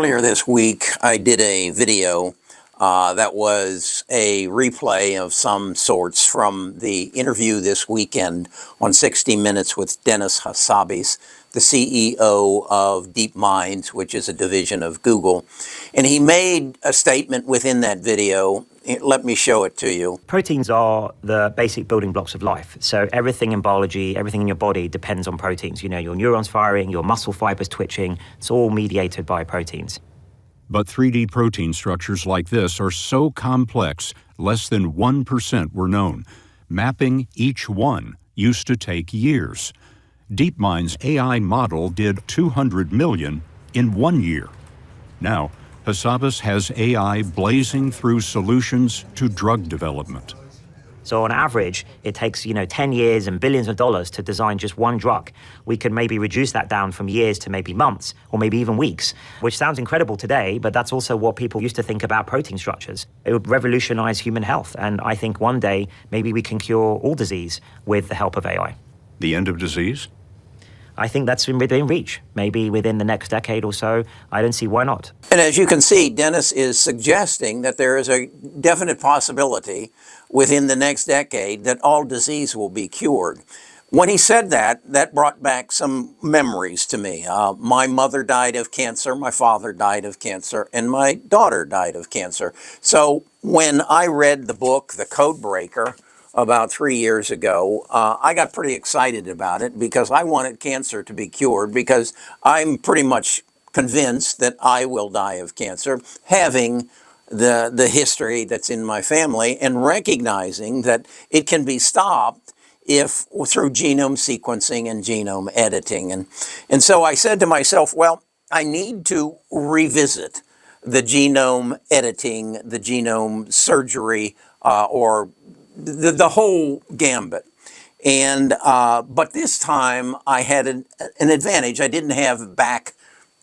Earlier this week, I did a video that was a replay of some sorts from the interview this weekend on 60 Minutes with Dennis Hassabis, the CEO of DeepMind, which is a division of Google. And he made a statement within that video. Let me show it to you. Proteins are the basic building blocks of life. So everything in biology, everything in your body depends on proteins. You know, your neurons firing, your muscle fibers twitching, it's all mediated by proteins. But 3D protein structures like this are so complex, less than 1% were known. Mapping each one used to take years. DeepMind's AI model did 200 million in 1 year. Now, Hassabis has AI blazing through solutions to drug development. So on average, it takes 10 years and billions of dollars to design just one drug. We can maybe reduce that down from years to maybe months or maybe even weeks, which sounds incredible today, but that's also what people used to think about protein structures. It would revolutionize human health. And I think one day, maybe we can cure all disease with the help of AI. The end of disease? I think that's within reach. Maybe within the next decade or so. I don't see why not. And as you can see, Dennis is suggesting that there is a definite possibility within the next decade that all disease will be cured. When he said that, that brought back some memories to me. My mother died of cancer, my father died of cancer, and my daughter died of cancer. So when I read the book, The Code Breaker, about 3 years ago, I got pretty excited about it because I wanted cancer to be cured, because I'm pretty much convinced that I will die of cancer, having the history that's in my family and recognizing that it can be stopped if through genome sequencing and genome editing. And so I said to myself, well, I need to revisit the genome editing, the genome surgery, or the whole gambit. And but this time I had an advantage I didn't have back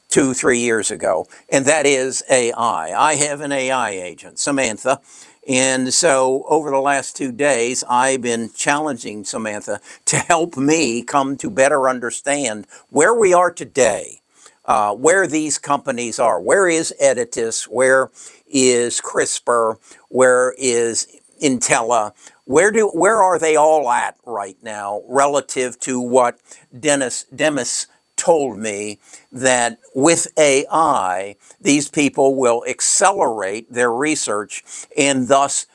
2-3 years ago, and that is AI. I have an AI agent, Samantha, and so over the last 2 days I've been challenging Samantha to help me come to better understand where we are today, where these companies are. Where is Editis? Where is Crisper? Where is Intella? Where are they all at right now relative to what Demis told me, that with AI, these people will accelerate their research and thus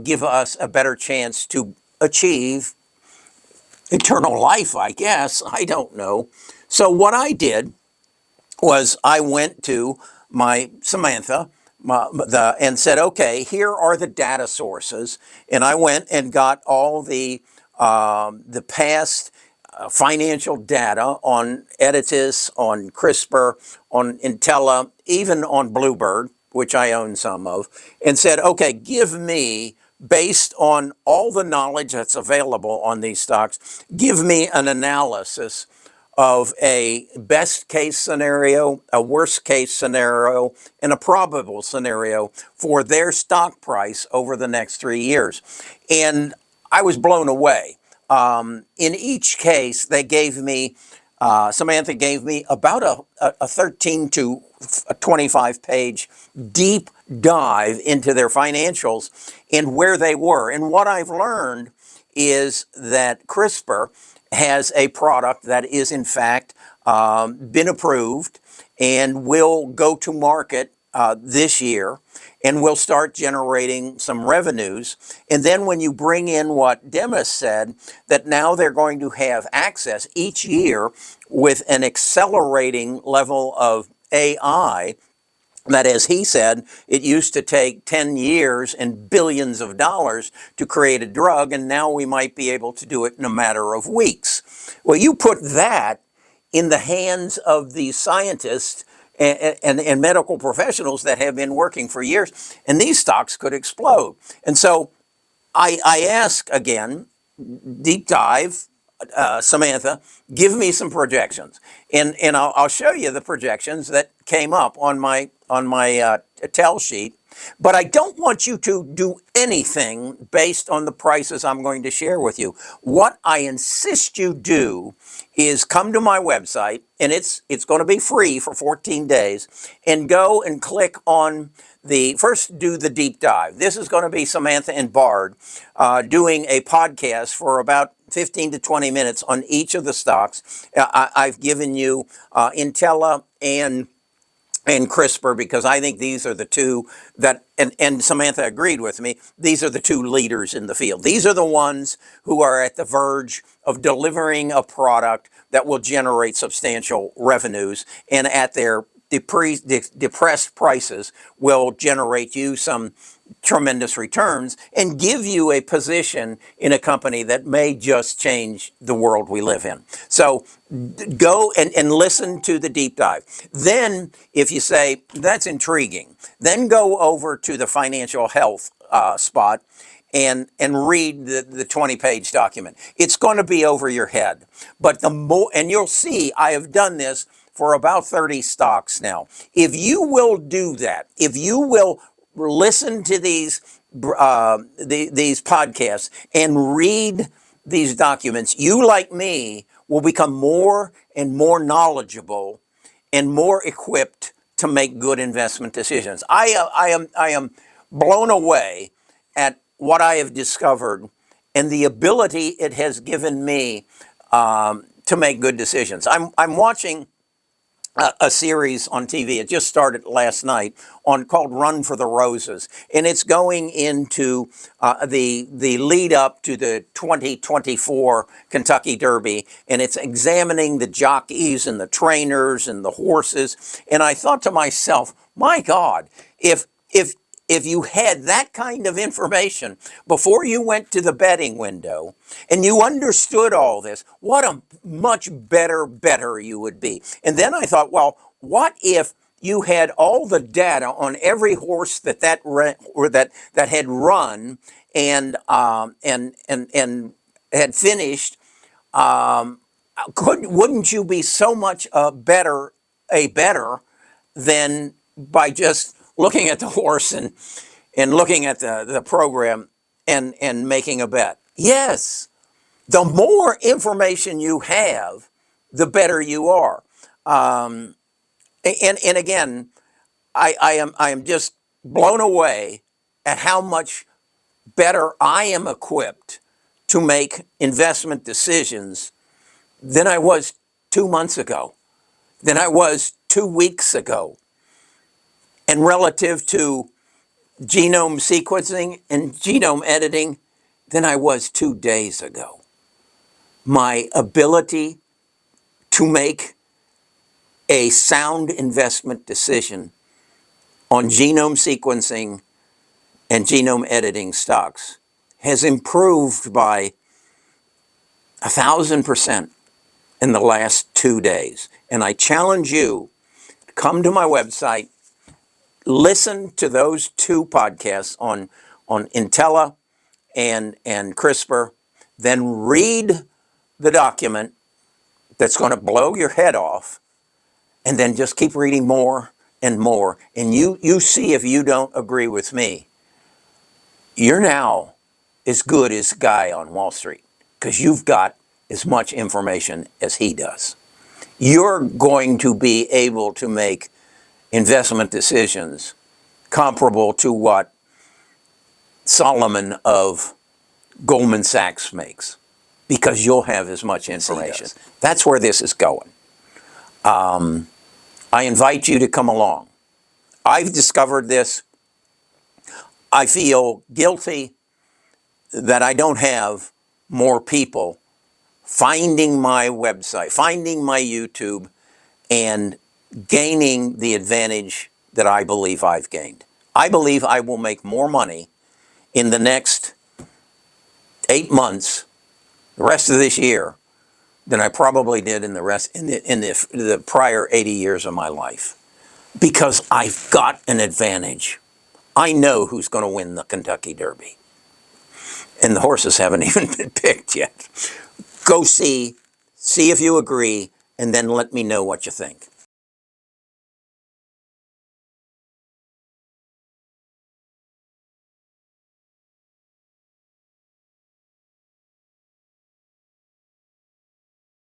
give us a better chance to achieve eternal life, I guess. I don't know. So what I did was I went to my Samantha and said, okay, here are the data sources. And I went and got all the past financial data on Editis, on Crisper, on Intella, even on Bluebird, which I own some of, and said, okay, give me, based on all the knowledge that's available on these stocks, give me an analysis of a best case scenario, a worst case scenario, and a probable scenario for their stock price over the next 3 years. And I was blown away. In each case, they gave me, Samantha gave me about a 13 to 25 page deep dive into their financials and where they were. And what I've learned is that Crisper has a product that is in fact been approved and will go to market this year and will start generating some revenues. And then when you bring in what Demis said, that now they're going to have access each year with an accelerating level of AI, that, as he said, it used to take 10 years and billions of dollars to create a drug, and now we might be able to do it in a matter of weeks. Well, you put that in the hands of these scientists and medical professionals that have been working for years, and these stocks could explode. And so I ask again, deep dive, Samantha, give me some projections, and I'll show you the projections that came up on my tell sheet But I don't want you to do anything based on the prices I'm going to share with you. What I insist you do is come to my website, and it's going to be free for 14 days, and go and click on first do the deep dive. This is going to be Samantha and Bard doing a podcast for about 15 to 20 minutes on each of the stocks. I've given you Intella and Crisper, because I think these are the two that, and Samantha agreed with me, these are the two leaders in the field. These are the ones who are at the verge of delivering a product that will generate substantial revenues, and at their depressed prices will generate you some tremendous returns and give you a position in a company that may just change the world we live in. So go and listen to the deep dive. Then, if you say, that's intriguing, then go over to the financial health spot and read the 20-page document. It's going to be over your head. But the more, and you'll see, I have done this for about 30 stocks now. If you will do that, if you will listen to these podcasts and read these documents, you, like me, will become more and more knowledgeable and more equipped to make good investment decisions. I am blown away at what I have discovered and the ability it has given me to make good decisions. I'm watching a series on TV. It just started last night called Run for the Roses, and it's going into the lead up to the 2024 Kentucky Derby, and it's examining the jockeys and the trainers and the horses. And I thought to myself, my God, if you had that kind of information before you went to the betting window and you understood all this, what a much better you would be. And then I thought, well, what if you had all the data on every horse that had run and had finished? Wouldn't you be so much better than by just looking at the horse and looking at the program and making a bet? Yes. The more information you have, the better you are. And again, I am just blown away at how much better I am equipped to make investment decisions than I was 2 months ago, than I was 2 weeks ago. And relative to genome sequencing and genome editing, than I was 2 days ago. My ability to make a sound investment decision on genome sequencing and genome editing stocks has improved by 1,000% in the last 2 days. And I challenge you to come to my website, listen to those 2 podcasts on Intella and Crisper, then read the document that's going to blow your head off, and then just keep reading more and more. And you see, if you don't agree with me, you're now as good as a guy on Wall Street, because you've got as much information as he does. You're going to be able to make investment decisions comparable to what Solomon of Goldman Sachs makes, because you'll have as much information. That's where this is going. I invite you to come along. I've discovered this. I feel guilty that I don't have more people finding my website, finding my YouTube, and gaining the advantage that I believe I've gained. I believe I will make more money in the next 8 months, the rest of this year, than I probably did in the prior 80 years of my life, because I've got an advantage. I know who's going to win the Kentucky Derby, and the horses haven't even been picked yet. Go see if you agree, and then let me know what you think.